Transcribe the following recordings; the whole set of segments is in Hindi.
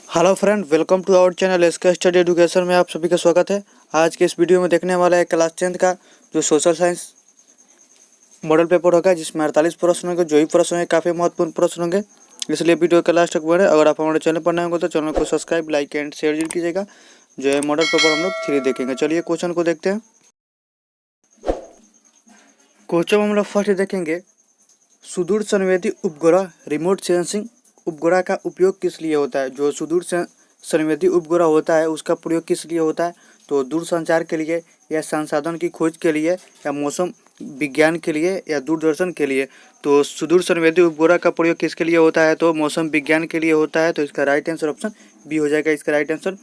Hello friend, welcome to our channel SK study education में आप सभी का स्वागत है। आज के इस वीडियो में देखने वाला है क्लास 10th का जो सोशल साइंस मॉडल पेपर होगा, जिसमें 48 प्रश्न होंगे। जो ही प्रश्न होंगे काफ़ी महत्वपूर्ण प्रश्न होंगे, इसलिए वीडियो के लास्ट तक बने। अगर आप हमारे चैनल पर नए होंगे तो चैनल को सब्सक्राइब, लाइक एंड शेयर जरूर कीजिएगा। जो है मॉडल पेपर हम लोग 3 देखेंगे। चलिए क्वेश्चन को देखते हैं। क्वेश्चन हम लोग फर्स्ट देखेंगे, सुदूर संवेदी उपग्रह रिमोट सेंसिंग उपग्रह का उपयोग किस लिए होता है। जो सुदूर संवेदी उपग्रह होता है उसका प्रयोग किस लिए होता है, तो दूरसंचार के लिए या संसाधन की खोज के लिए या मौसम विज्ञान के लिए या दूरदर्शन के लिए। तो सुदूर संवेदी उपग्रह का प्रयोग किसके लिए होता है, तो मौसम विज्ञान के लिए होता है। तो इसका राइट आंसर ऑप्शन बी हो जाएगा। इसका राइट आंसर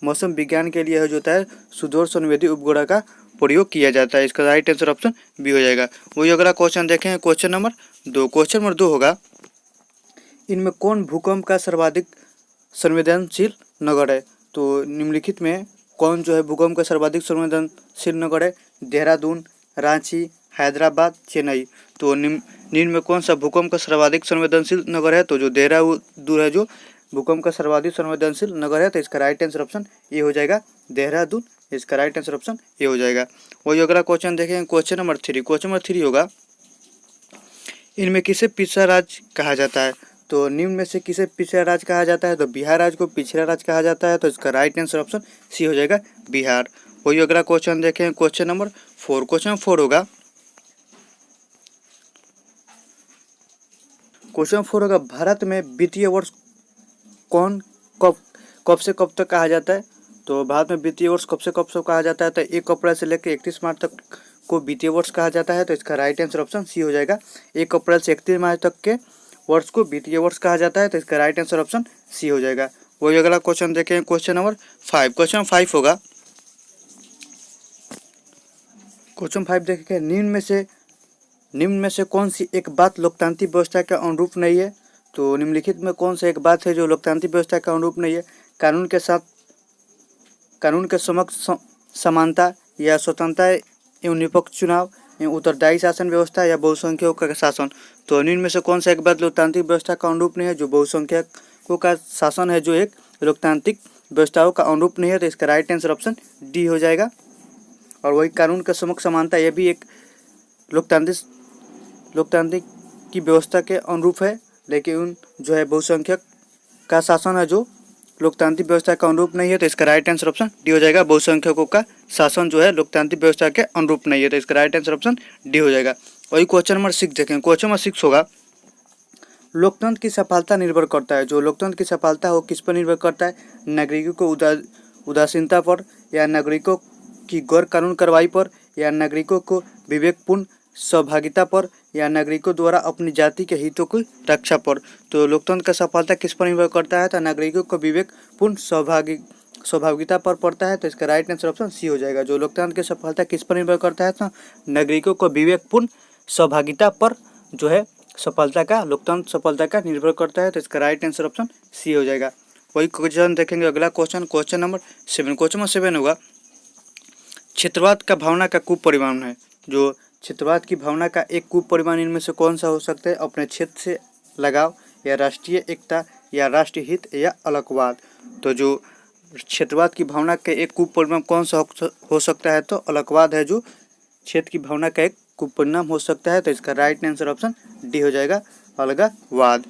मौसम विज्ञान के लिए जो होता है सुदूर संवेदी उपग्रह का प्रयोग किया जाता है। इसका राइट आंसर ऑप्शन बी हो जाएगा। वही अगला क्वेश्चन देखें, क्वेश्चन नंबर 2। क्वेश्चन नंबर 2 होगा, इनमें कौन भूकंप का सर्वाधिक संवेदनशील नगर है। तो निम्नलिखित में कौन जो है भूकंप का सर्वाधिक संवेदनशील नगर है। देहरादून, रांची, हैदराबाद, चेन्नई। तो निम्न में कौन सा भूकंप का सर्वाधिक संवेदनशील नगर है, तो जो देहरादून है जो भूकंप का सर्वाधिक संवेदनशील नगर है। तो इसका राइट आंसर ऑप्शन ए हो जाएगा, देहरादून। इसका राइट आंसर ऑप्शन ए हो जाएगा। वही अगला क्वेश्चन देखें, क्वेश्चन नंबर 3। क्वेश्चन नंबर 3 होगा, इनमें किसे पिछड़ा राज्य कहा जाता है। तो निम्न में से किसे पिछड़ा राज्य कहा जाता है, तो बिहार राज्य को पिछड़ा राज्य कहा जाता है। तो इसका राइट आंसर ऑप्शन सी हो जाएगा, बिहार। वही अगला क्वेश्चन देखें, क्वेश्चन नंबर 4। क्वेश्चन नंबर 4 होगा, क्वेश्चन 4 होगा, भारत में वित्तीय वर्ष कौन कब से कब तक कहा जाता है। तो भारत में वित्तीय वर्ष कब से कहा जाता है, तो 1 अप्रैल से लेकर 31 मार्च तक को वित्तीय वर्ष कहा जाता है। तो इसका राइट आंसर ऑप्शन सी हो जाएगा, 1 अप्रैल से 31 मार्च तक के वर्ष को वित्तीय वर्ष कहा जाता है। तो इसका राइट आंसर ऑप्शन सी हो जाएगा। वही अगला क्वेश्चन देखें, क्वेश्चन नंबर 5। क्वेश्चन 5 होगा, क्वेश्चन 5 देखेंगे, निम्न में से कौन सी एक बात लोकतांत्रिक व्यवस्था के अनुरूप नहीं है। तो निम्नलिखित में कौन सा एक बात है जो लोकतांत्रिक व्यवस्था के अनुरूप नहीं है। कानून के समक्ष समानता या स्वतंत्रता एवं निष्पक्ष चुनाव एवं उत्तरदायी शासन व्यवस्था या बहुसंख्यकों का शासन। तो निम्न में से कौन सा एक बात लोकतांत्रिक व्यवस्था का अनुरूप नहीं है, जो बहुसंख्यकों का शासन है जो एक लोकतांत्रिक व्यवस्थाओं का अनुरूप नहीं है। तो इसका राइट आंसर ऑप्शन डी हो जाएगा। और वही कानून के समक्ष समानता, यह भी एक लोकतांत्रिक की व्यवस्था के अनुरूप है, लेकिन जो है बहुसंख्यक का शासन है जो लोकतांत्रिक व्यवस्था का अनुरूप नहीं है। तो इसका राइट आंसर ऑप्शन डी हो जाएगा, बहुसंख्यकों का शासन जो है लोकतांत्रिक व्यवस्था के अनुरूप नहीं है। तो इसका राइट आंसर ऑप्शन डी हो जाएगा। वही क्वेश्चन नंबर 6 देखें, क्वेश्चन नंबर 6 होगा, लोकतंत्र की सफलता निर्भर करता है। जो लोकतंत्र की सफलता है वो किस पर निर्भर करता है, नागरिकों को उदासीनता पर, या नागरिकों की गैर कानून कार्रवाई पर, या नागरिकों को विवेकपूर्ण सहभागिता पर, या नागरिकों द्वारा अपनी जाति के हितों की रक्षा पर। तो लोकतंत्र का सफलता किस पर निर्भर करता है, तो नागरिकों को विवेकपूर्ण सहभागिता पर पड़ता है। तो इसका राइट आंसर ऑप्शन सी हो जाएगा। जो लोकतंत्र की सफलता किस पर निर्भर करता है, तो नागरिकों को विवेकपूर्ण सहभागिता पर जो है लोकतंत्र सफलता का निर्भर करता है। तो इसका राइट आंसर ऑप्शन सी हो जाएगा। वही क्वेश्चन देखेंगे, अगला question, question number 7। Question number 7 होगा, क्षेत्रवाद का भावना का कुपरिमाण है। जो क्षेत्रवाद की भावना का एक कुपरिमाण इनमें से कौन सा हो सकता है, अपने क्षेत्र से लगाव, या राष्ट्रीय एकता, या राष्ट्रीय हित, या अलगवाद। तो जो क्षेत्रवाद की भावना का एक कुपरिमाण कौन सा हो सकता है, तो अलगवाद है जो क्षेत्र की भावना का एक कुपरिणाम हो सकता है। तो इसका राइट आंसर ऑप्शन डी हो जाएगा, अलगावाद।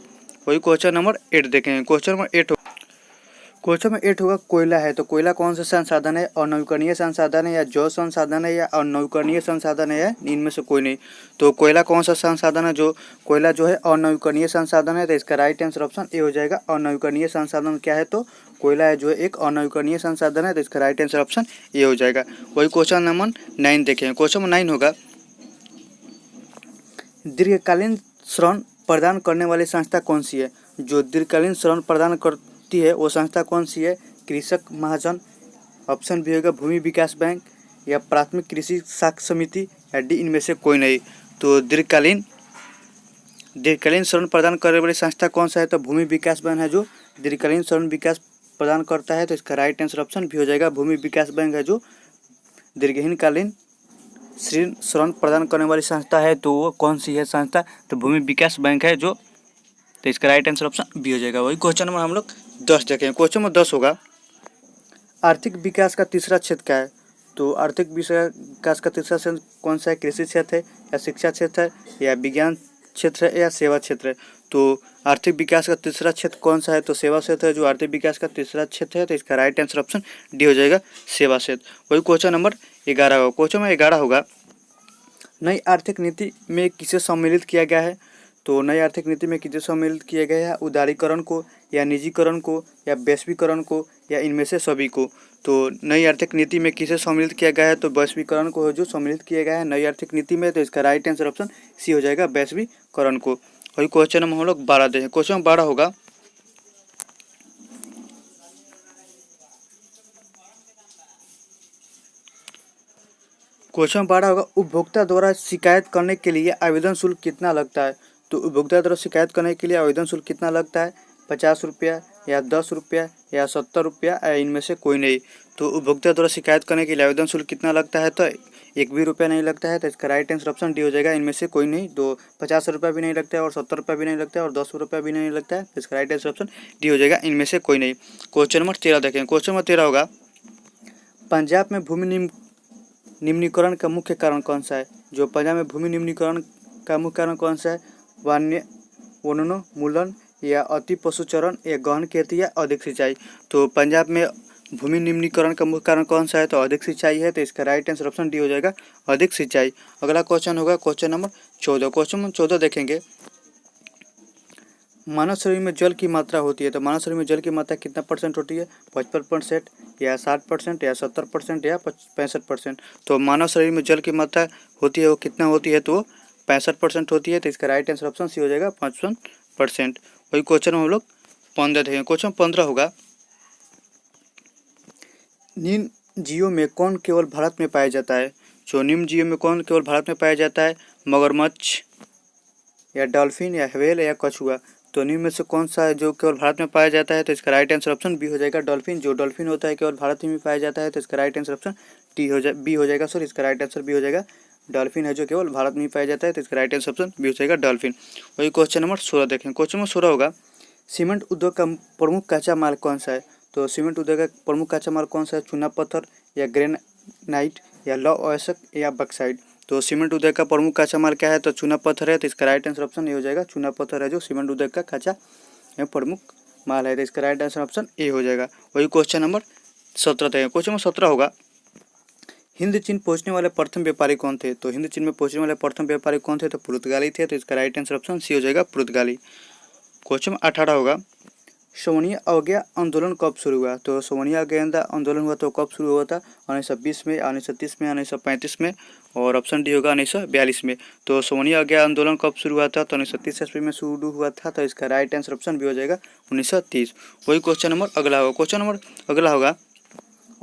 वही क्वेश्चन नंबर 8 देखेंगे, क्वेश्चन नंबर 8 होगा, कोयला है। तो कोयला कौन सा संसाधन है, अनवीकरणीय संसाधन है, या जैव संसाधन है, या अनवीकरणीय संसाधन है, या इनमें से कोई नहीं। तो कोयला कौन सा संसाधन है, जो कोयला जो है अनवीकरणीय संसाधन है। तो इसका राइट आंसर ऑप्शन ए हो जाएगा, अनवीकरणीय संसाधन क्या है, तो कोयला है जो एक अनवीकरणीय संसाधन है। तो इसका राइट आंसर ऑप्शन ए हो जाएगा। वही क्वेश्चन नंबर 9 देखें, क्वेश्चन नंबर 9 होगा, दीर्घकालीन ऋण प्रदान करने वाली संस्था कौन सी है। जो दीर्घकालीन ऋण प्रदान करती है वो संस्था कौन सी है, कृषक महाजन, ऑप्शन बी होगा भूमि विकास बैंक, या प्राथमिक कृषि साख समिति, या डी इनमें से कोई नहीं। तो दीर्घकालीन ऋण प्रदान करने वाली संस्था कौन सा है, तो भूमि विकास बैंक है जो दीर्घकालीन ऋण विकास प्रदान करता है। तो इसका राइट आंसर ऑप्शन भी हो जाएगा, भूमि विकास बैंक है जो दीर्घकालीन ऋण प्रदान करने वाली संस्था है। तो वो कौन सी है संस्था, तो भूमि विकास बैंक है जो तो इसका राइट आंसर ऑप्शन बी हो जाएगा। वही क्वेश्चन नंबर हम लोग 10 देखें। क्वेश्चन नंबर 10 होगा, आर्थिक विकास का तीसरा क्षेत्र क्या है? तो आर्थिक विकास का तीसरा क्षेत्र कौन सा है? कृषि क्षेत्र है या शिक्षा क्षेत्र है या विज्ञान क्षेत्र है या सेवा क्षेत्र है? तो आर्थिक विकास का तीसरा क्षेत्र कौन सा है? तो सेवा क्षेत्र है जो आर्थिक विकास का तीसरा क्षेत्र है। तो इसका राइट आंसर ऑप्शन डी हो जाएगा, सेवा क्षेत्र। वही क्वेश्चन नंबर 11 होगा। क्वेश्चन नंबर 11 होगा, नई आर्थिक नीति में किसे सम्मिलित किया गया है? तो नई आर्थिक नीति में किसे सम्मिलित किया गया है? उदारीकरण को या निजीकरण को या वैश्वीकरण को या इनमें से सभी को? तो नई आर्थिक नीति में किसे सम्मिलित किया गया है? तो वैश्वीकरण को जो सम्मिलित किया गया है नई आर्थिक नीति में। तो इसका राइट आंसर ऑप्शन सी हो जाएगा, वैश्वीकरण को। वही क्वेश्चन नंबर हम लोग 12 देखें। क्वेश्चन 12 होगा, क्वेश्चन 12 होगा, उपभोक्ता द्वारा शिकायत करने के लिए आवेदन शुल्क कितना लगता है? तो उपभोक्ता द्वारा शिकायत करने के लिए आवेदन शुल्क कितना लगता है? 50 रुपया या 10 रुपया या 70 रुपया या इनमें से कोई नहीं। तो उपभोक्ता द्वारा शिकायत करने के लिए आवेदन शुल्क कितना लगता है? तो 1 भी रुपया नहीं लगता है। तो इसका राइट आंसर ऑप्शन डी हो जाएगा, इनमें से कोई नहीं। तो 50 रुपया भी नहीं लगता है और 70 रुपया भी नहीं लगता है और 10 रुपया भी नहीं लगता है। तो इसका राइट आंसर ऑप्शन डी हो जाएगा, इनमें से कोई नहीं। क्वेश्चन नंबर 13 देखें। क्वेश्चन नंबर 13 होगा, पंजाब में भूमि निम्नीकरण का मुख्य कारण कौन सा है? जो पंजाब में भूमि निम्नीकरण का मुख्य कारण कौन सा है? वनोन्मूलन या अति पशुचरण या गहन खेती या अधिक सिंचाई? तो पंजाब में भूमि निम्नीकरण का मुख्य कारण कौन सा है? तो अधिक सिंचाई है। तो इसका राइट आंसर ऑप्शन डी हो जाएगा, अधिक सिंचाई। अगला क्वेश्चन होगा क्वेश्चन नंबर 14। क्वेश्चन नंबर 14 देखेंगे, मानव शरीर में जल की मात्रा होती है। तो मानव शरीर में जल की मात्रा कितना परसेंट होती है? 55% या 60% या 70% या 65%? तो मानव शरीर में जल की मात्रा होती है वो कितना होती है? तो 65% होती है। तो इसका राइट आंसर ऑप्शन सी हो जाएगा, 55%। वही क्वेश्चन हम लोग 15 देखेंगे। क्वेश्चन 15 होगा, निम्न जीवों में कौन केवल भारत में पाया जाता है? जो निम्न जीवों में कौन केवल भारत में पाया जाता है? मगरमच्छ या डॉल्फिन या व्हेल या कछुआ? तो निम्न में से कौन सा है जो केवल भारत में पाया जाता है? तो इसका राइट आंसर ऑप्शन बी हो जाएगा, डॉल्फिन। जो डॉल्फिन होता है केवल भारत में पाया जाता है। तो इसका राइट आंसर ऑप्शन बी हो जाएगा। सॉरी, इसका राइट आंसर बी हो जाएगा, डॉल्फिन है जो केवल भारत में पाया जाता है। तो इसका राइट आंसर ऑप्शन बी हो जाएगा, डॉल्फिन। वही क्वेश्चन नंबर 16 देखें। क्वेश्चन नंबर 16 होगा, सीमेंट उद्योग का प्रमुख कच्चा माल कौन सा है? तो सीमेंट उद्योग का प्रमुख कच्चा माल कौन सा है? चूना पत्थर या ग्रेनाइट या लौह अयस्क या बक्साइट? तो सीमेंट उद्योग का प्रमुख कच्चा माल क्या है? तो चूना पत्थर है। तो इसका राइट आंसर ऑप्शन ए हो जाएगा, चूना पत्थर है जो सीमेंट उद्योग का कच्चा प्रमुख माल है। तो इसका राइट आंसर ऑप्शन ए हो जाएगा। वही क्वेश्चन नंबर 17 है। क्वेश्चन नंबर 17 होगा, हिंद चीन पहुंचने वाले प्रथम व्यापारी कौन थे? तो हिंद चीन में पहुंचने वाले प्रथम व्यापारी कौन थे? तो पुर्तगाली थे। तो इसका राइट आंसर ऑप्शन सी हो जाएगा, पुर्तगाली। क्वेश्चन 18 होगा, सवर्णीय अवज्ञा आंदोलन कब शुरू हुआ? तो सवर्णीय अवज्ञा आंदोलन हुआ तो कब शुरू हुआ था? 1920 में, 1930 में, 1935 में, और ऑप्शन डी होगा 1942 में। तो सवर्णीय अवज्ञा आंदोलन कब शुरू हुआ था? तो 1930 ईस्वी में शुरू हुआ था। तो इसका राइट आंसर ऑप्शन बी हो जाएगा, 1930। वही क्वेश्चन नंबर अगला होगा। क्वेश्चन नंबर अगला होगा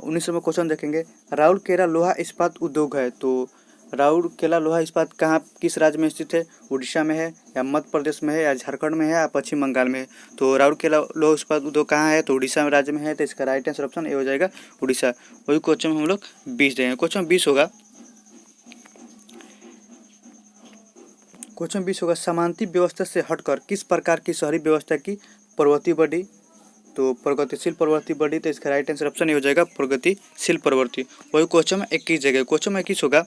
19 नंबर क्वेश्चन देखेंगे, राउरकेला लोहा इस्पात उद्योग है। तो राउरकेला लोहा इस्पात कहाँ, किस राज्य में स्थित है? उड़ीसा में है या मध्य प्रदेश में है या झारखंड में है या पश्चिम बंगाल में है? तो राउरकेला लोहा इस्पात उद्योग कहाँ है? तो उड़ीसा राज्य में है। तो इसका राइट आंसर ऑप्शन ए हो जाएगा, उड़ीसा। वही क्वेश्चन हम लोग 20 देंगे। क्वेश्चन 20 होगा, क्वेश्चन 20 होगा, समांती व्यवस्था से हटकर किस प्रकार की शहरी व्यवस्था की प्रवृत्ति बढ़ी? तो प्रगतिशील प्रवृत्ति बढ़ी। तो इसका राइट आंसर ऑप्शन ए हो जाएगा, प्रगतिशील प्रवृत्ति। वही क्वेश्चन में 21 जगह। क्वेश्चन में 21 होगा,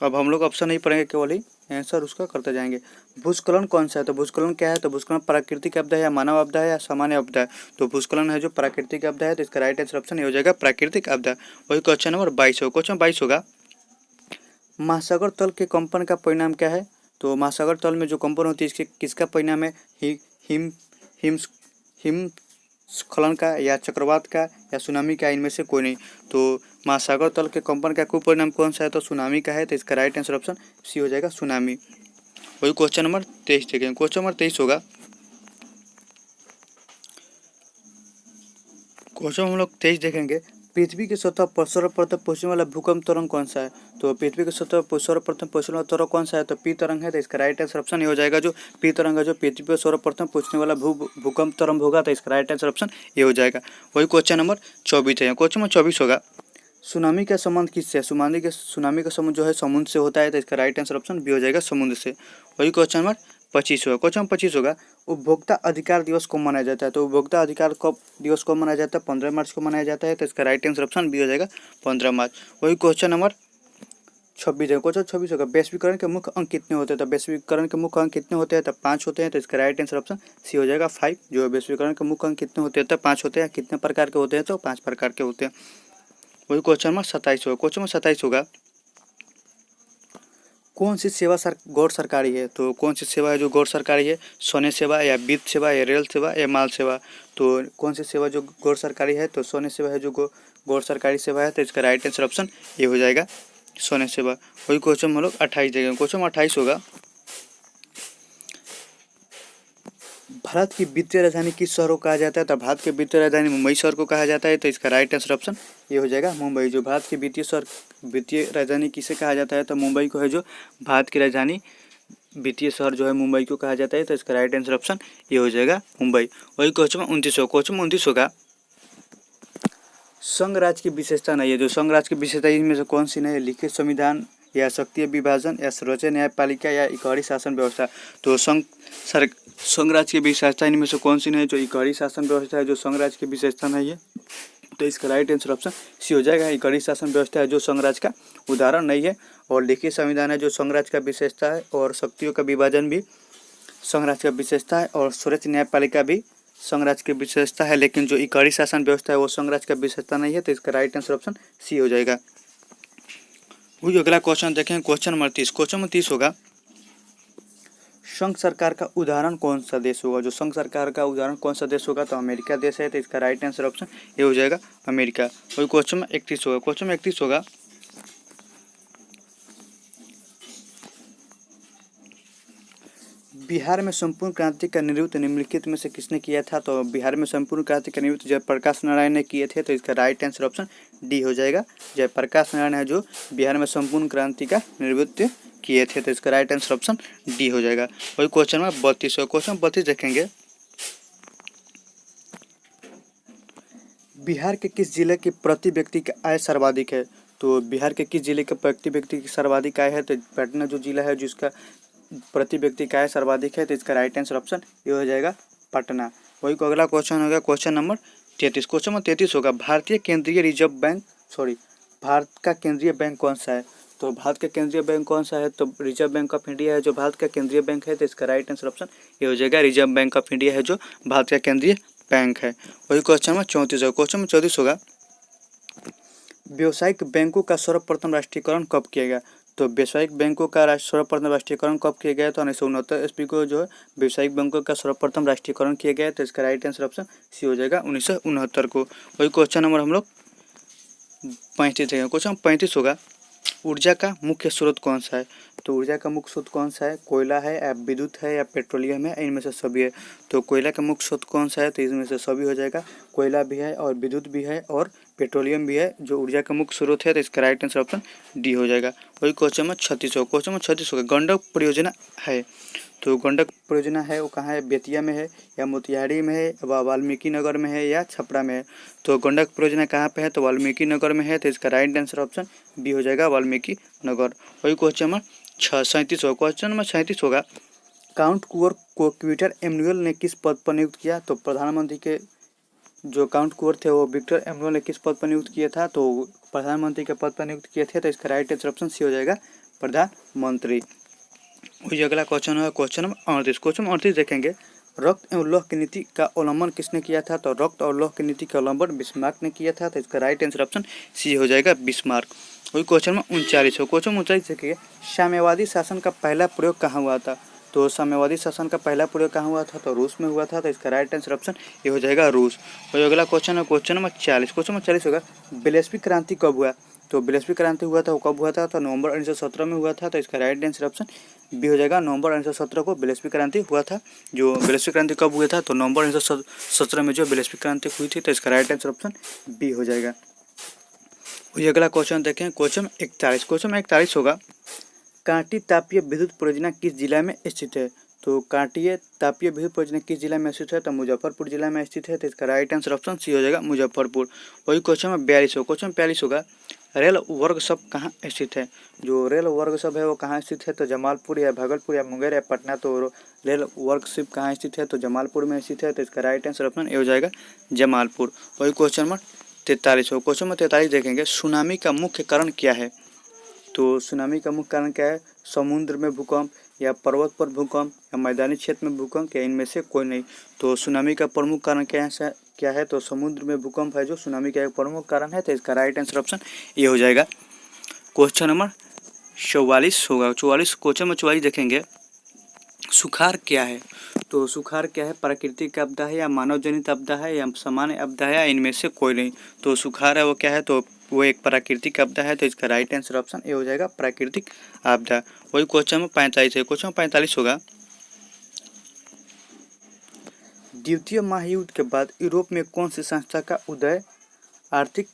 अब हम लोग ऑप्शन नहीं पढ़ेंगे, केवल ही आंसर उसका करते जाएंगे। भूस्खलन कौन सा है? तो भूस्खलन क्या है? तो भूस्खलन प्राकृतिक आपदा है या मानव आपदा है या सामान्य आपदा है? तो भूस्खलन है जो प्राकृतिक आपदा है। तो इसका राइट आंसर ऑप्शन ए हो जाएगा, प्राकृतिक आपदा। वही क्वेश्चन नंबर 22 होगा। क्वेश्चन 22 होगा, महासागर तल के कंपन का परिणाम क्या है? तो महासागर तल में जो कंपन होती है इसके किसका परिणाम है? हिमस्खलन का या चक्रवात का या सुनामी का? इनमें से कोई नहीं। तो महासागर तल के कंपन का कोई परिणाम कौन सा है? तो सुनामी का है। तो इसका राइट आंसर ऑप्शन सी हो जाएगा, सुनामी। वही क्वेश्चन नंबर 23 देखेंगे। क्वेश्चन नंबर 23 होगा, क्वेश्चन हम लोग 23 देखेंगे, पृथ्वी की सतह पर सर्वप्रथम पहुंचने वाला भूकंप तरंग कौन सा है? तो पृथ्वी की सतह पर सर्वप्रथम पहुंचने वाला तरंग कौन सा है? तो पी तरंग है। तो इसका राइट आंसर ऑप्शन ये हो जाएगा, जो पी तरंग है जो पृथ्वी पर सर्वप्रथम पहुंचने वाला भूकंप तरंग होगा। तो इसका राइट आंसर ऑप्शन ये हो जाएगा। वही क्वेश्चन नंबर 24 है। क्वेश्चन नंबर 24 होगा, सुनामी का संबंध किससे है? सुनामी का संबंध जो है समुद्र से होता है। तो इसका राइट आंसर ऑप्शन बी हो जाएगा, समुद्र से। वही क्वेश्चन नंबर 25 होगा। क्वेश्चन 25 होगा, उपभोक्ता अधिकार दिवस को मनाया जाता है। तो उपभोक्ता अधिकार कब दिवस को मनाया जाता है? 15 मार्च को मनाया जाता है। तो इसका राइट आंसर ऑप्शन बी हो जाएगा 15 मार्च। वही क्वेश्चन नंबर 26 है। क्वेश्चन 26 होगा, वैश्वीकरण के मुख्य अंक कितने होते हैं? तो वैश्वीकरण के मुख्य अंक कितने होते हैं? तो 5 होते हैं। तो इसका राइट आंसर ऑप्शन सी हो जाएगा 5। जो वैश्वीकरण के मुख्य अंक कितने होते हैं? तो 5 होते हैं। कितने प्रकार के होते हैं? तो 5 प्रकार के होते हैं। वही क्वेश्चन नंबर 27 होगा। क्वेश्चन नंबर 27 होगा, कौन सी सेवा गौर सरकारी है? तो कौन सी सेवा है जो गौर सरकारी है? सोने सेवा या वित्त सेवा या रेल सेवा या माल सेवा? तो कौन सी सेवा जो गौर सरकारी है? तो सोने सेवा है जो गौर सरकारी सेवा है। तो इसका राइट आंसर ऑप्शन ये हो जाएगा सोने सेवा। वही क्वेश्चन हम लोग 28 देखेंगे। क्वेश्चन 28 होगा, भारत की वित्तीय राजधानी किस शहर को कहा जाता है? तो भारत की वित्तीय राजधानी मुंबई शहर को कहा जाता है। तो इसका राइट आंसर ऑप्शन ये हो जाएगा मुंबई। जो भारत की वित्तीय राजधानी किसे कहा जाता है? तो मुंबई को है जो भारत की राजधानी वित्तीय शहर जो है मुंबई को कहा जाता है। तो इसका राइट आंसर ऑप्शन ये हो जाएगा मुंबई। वही क्वेश्चन 29 होगा। क्वेश्चन 29 होगा, संघ राज्य की विशेषता नहीं है। जो संघ राज्य की विशेषता इनमें से कौन सी नहीं है? लिखित संविधान या शक्ति विभाजन या सर्वोच्च न्यायपालिका या इकहरी शासन व्यवस्था? तो संघ राज्य की विशेषता इनमें से कौन सी नहीं है? जो इकहरी शासन व्यवस्था है जो संघ राज्य की विशेषता नहीं है। तो इसका राइट आंसर ऑप्शन सी हो जाएगा। इकहरी शासन व्यवस्था है जो संघ राज्य का उदाहरण नहीं है। और लिखित संविधान है जो संघ राज्य का विशेषता है। और शक्तियों का विभाजन भी संघ राज्य का विशेषता है। और सर्वोच्च न्यायपालिका भी संघ राज्य की विशेषता है। लेकिन जो इकहरी शासन व्यवस्था है वो संघ राज्य का विशेषता नहीं है। तो इसका राइट आंसर ऑप्शन सी हो जाएगा। वही अगला क्वेश्चन देखें, क्वेश्चन नंबर 30। क्वेश्चन नंबर 30 होगा, संघ सरकार का उदाहरण कौन सा देश होगा? जो संघ सरकार का उदाहरण कौन सा देश होगा? तो अमेरिका देश है। तो इसका राइट आंसर ऑप्शन ये हो जाएगा अमेरिका। वही क्वेश्चन में 31 होगा। क्वेश्चन में 31 होगा, बिहार में संपूर्ण क्रांति का नेतृत्व निम्नलिखित में से किसने किया था? तो बिहार में संपूर्ण क्रांति का नेतृत्व जयप्रकाश नारायण ने किए थे। तो इसका राइट आंसर ऑप्शन डी हो जाएगा। जयप्रकाश नारायण है जो बिहार में संपूर्ण क्रांति का नेतृत्व किए थे। तो इसका राइट आंसर ऑप्शन डी हो जाएगा। वही क्वेश्चन में 32 हो। क्वेश्चन 32 देखेंगे, बिहार के किस जिले की प्रति व्यक्ति की आय सर्वाधिक है? तो बिहार के किस जिले के प्रति व्यक्ति की सर्वाधिक आय है? तो पटना जो जिला है जिसका प्रति व्यक्ति का आय सर्वाधिक है। तो इसका राइट आंसर ऑप्शन ये हो जाएगा पटना। वही को अगला क्वेश्चन होगा क्वेश्चन नंबर 33। क्वेश्चन नंबर 33 होगा, भारत का केंद्रीय बैंक कौन सा है? तो भारत का केंद्रीय बैंक कौन सा है? तो रिजर्व बैंक ऑफ इंडिया है जो भारत का केंद्रीय बैंक है। तो इसका राइट आंसर ऑप्शन ये हो जाएगा रिजर्व बैंक ऑफ इंडिया है जो भारत का केंद्रीय बैंक है। वही क्वेश्चन नंबर 34 होगा। क्वेश्चन नंबर 34 होगा, व्यावसायिक बैंकों का सर्वप्रथम राष्ट्रीयकरण कब किया गया? तो व्यावसायिक बैंकों का सर्वप्रथम राष्ट्रीयकरण कब किया गया? तो 1969 ईस्वी को जो है व्यावसायिक बैंकों का सर्वप्रथम राष्ट्रीयकरण किया गया है। तो इसका राइट आंसर ऑप्शन सी हो जाएगा 1969 को। वही क्वेश्चन नंबर हम लोग 35 है। क्वेश्चन 35 होगा, ऊर्जा का मुख्य स्रोत कौन सा है? तो ऊर्जा का मुख्य स्रोत कौन सा है? कोयला है या विद्युत है या पेट्रोलियम है? इनमें से सभी है। तो कोयला का मुख्य स्रोत कौन सा है? तो इसमें से सभी हो जाएगा। कोयला भी है और विद्युत भी है और पेट्रोलियम भी है जो ऊर्जा का मुख्य स्रोत है। तो इसका राइट आंसर ऑप्शन डी हो जाएगा। वही क्वेश्चन में 36 होगा। क्वेश्चन में 36 होगा, गंडक परियोजना है। तो गंडक परियोजना है वो कहाँ है? बेतिया में है या मोतिहारी में है व वाल्मीकि नगर में है या छपरा में है? तो गंडक परियोजना कहाँ पे है? तो वाल्मीकि नगर में है। तो इसका राइट आंसर ऑप्शन बी हो जाएगा वाल्मीकि नगर। वही क्वेश्चन नंबर 37 होगा। क्वेश्चन नंबर 37 होगा, काउंट कुंवर को विक्टर एमनुअल ने किस पद पर नियुक्त किया? तो प्रधानमंत्री के जो काउंट कुंवर थे वो विक्टर एमनुअल ने किस पद पर नियुक्त किया था? तो प्रधानमंत्री के पद पर नियुक्त किए थे। तो इसका राइट आंसर ऑप्शन सी हो जाएगा प्रधानमंत्री। वही अगला क्वेश्चन है क्वेश्चन नंबर 38। क्वेश्चन 38 देखेंगे, रक्त एवं लौह की नीति का अवलंबन किसने किया था? तो रक्त और लौह की नीति का अवलंबन बिस्मार्क ने किया था। तो इसका राइट आंसर ऑप्शन सी हो जाएगा बिस्मार्क। वही क्वेश्चन में 39 हो। क्वेश्चन 39 देखिए, साम्यवादी शासन का पहला प्रयोग कहाँ हुआ था? तो साम्यवादी शासन का पहला प्रयोग कहाँ हुआ था? तो रूस में हुआ था। तो इसका राइट आंसर ऑप्शन ये हो जाएगा रूस। वही अगला क्वेश्चन है क्वेश्चन नंबर 40। क्वेश्चन नंबर 40 होगा, वैश्विक क्रांति कब हुआ? तो वैश्विक क्रांति हुआ था वो कब हुआ था? तो नवंबर 1917 में हुआ था। तो इसका राइट आंसर ऑप्शन बी हो जाएगा। नवंबर 1917 को वैश्विक क्रांति हुआ था। जो वैश्विक क्रांति कब हुआ था? तो नवंबर 1917 में जो वैश्विक क्रांति हुई थी। तो इसका राइट आंसर ऑप्शन बी हो जाएगा। वही अगला क्वेश्चन देखें क्वेश्चन 41। क्वेश्चन 41 होगा, कांटी तापीय विद्युत परियोजना किस जिला में स्थित है? तो कांटीय तापीय विद्युत परियोजना किस जिला में स्थित है? तो मुजफ्फरपुर जिला में स्थित है। तो इसका राइट आंसर ऑप्शन सी हो जाएगा मुजफ्फरपुर। वही क्वेश्चन में 42 हो। क्वेश्चन 42 होगा, रेल वर्ग सब कहाँ स्थित है? जो रेल वर्ग सब है वो कहाँ स्थित है? तो जमालपुर या भागलपुर या मुंगेर या पटना। तो रेल वर्ग सब कहाँ स्थित है? तो जमालपुर में स्थित है। तो इसका राइट आंसर ऑप्शन ए हो जाएगा जमालपुर। वही क्वेश्चन नंबर 43 हो। क्वेश्चन नंबर 43 देखेंगे, सुनामी का मुख्य कारण क्या है? तो सुनामी का मुख्य कारण क्या है? समुद्र में भूकंप या पर्वत पर भूकंप या मैदानी क्षेत्र में भूकंप या इनमें से कोई नहीं। तो सुनामी का प्रमुख कारण क्या है? तो समुद्र में भूकंप है जो सुनामी का एक प्रमुख कारण है। तो इसका राइट आंसर ऑप्शन ये हो जाएगा। क्वेश्चन नंबर 44 होगा। 44 क्वेश्चन नंबर 44 देखेंगे, सुखाड़ क्या है? तो सुखाड़ क्या है? प्राकृतिक आपदा है या मानव जनित आपदा है या सामान्य आपदा है या इनमें से कोई नहीं। तो सुखाड़ है वो क्या है? तो वो एक प्राकृतिक आपदा है। तो इसका राइट आंसर ऑप्शन ए हो जाएगा प्राकृतिक आपदा। वही क्वेश्चन नंबर 45 है। क्वेश्चन 45 होगा, द्वितीय महायुद्ध के बाद यूरोप में कौन सी संस्था का उदय आर्थिक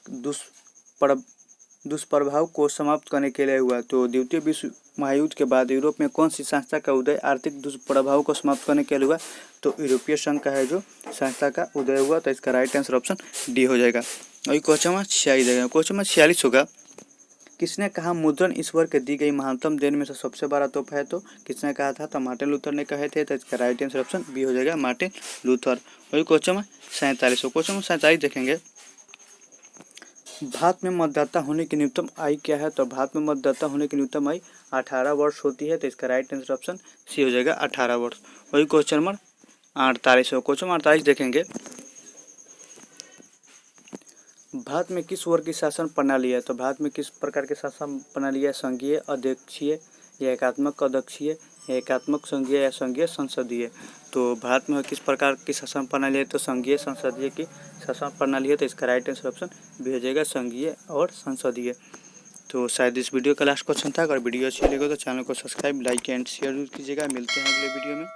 दुष्प्रभाव को समाप्त करने के लिए हुआ? तो द्वितीय विश्व महायुद्ध के बाद यूरोप में कौन सी संस्था का उदय आर्थिक दुष्प्रभाव को समाप्त करने के लिए हुआ? तो यूरोपीय संघ का है जो संस्था का उदय हुआ। तो इसका राइट आंसर ऑप्शन डी हो जाएगा। वही क्वेश्चन नंबर 46 देगा। क्वेश्चन नंबर 46 होगा, किसने कहा मुद्रण ईश्वर के दी गई महानतम देन में से सबसे बड़ा तोहफा है? तो किसने कहा था? तो मार्टिन लूथर ने कहे थे। तो इसका राइट आंसर ऑप्शन बी हो जाएगा मार्टिन लूथर। वही क्वेश्चन नंबर 47 हो। क्वेश्चन नंबर 47 देखेंगे, भारत में मतदाता होने की न्यूनतम आयु क्या है? तो भारत में मतदाता होने की न्यूनतम आयु 18 वर्ष होती है। तो इसका राइट आंसर ऑप्शन सी हो जाएगा 18 वर्ष। वही क्वेश्चन नंबर 48 हो। क्वेश्चन नंबर 48 देखेंगे, भारत में किस वर्ग की शासन प्रणाली है? तो भारत में किस प्रकार की शासन प्रणाली है? संघीय, अध्यक्षीय या एकात्मक अध्यक्षीय या एकात्मक संघीय या संघीय संसदीय। तो भारत में किस प्रकार की शासन प्रणाली है? तो संघीय संसदीय की शासन प्रणाली है। तो इसका राइट आंसर ऑप्शन बी हो जाएगा संघीय और संसदीय। तो शायद इस वीडियो का लास्ट क्वेश्चन था। अगर वीडियो अच्छी लगे तो चैनल को सब्सक्राइब, लाइक एंड शेयर कीजिएगा। मिलते हैं अगले वीडियो में।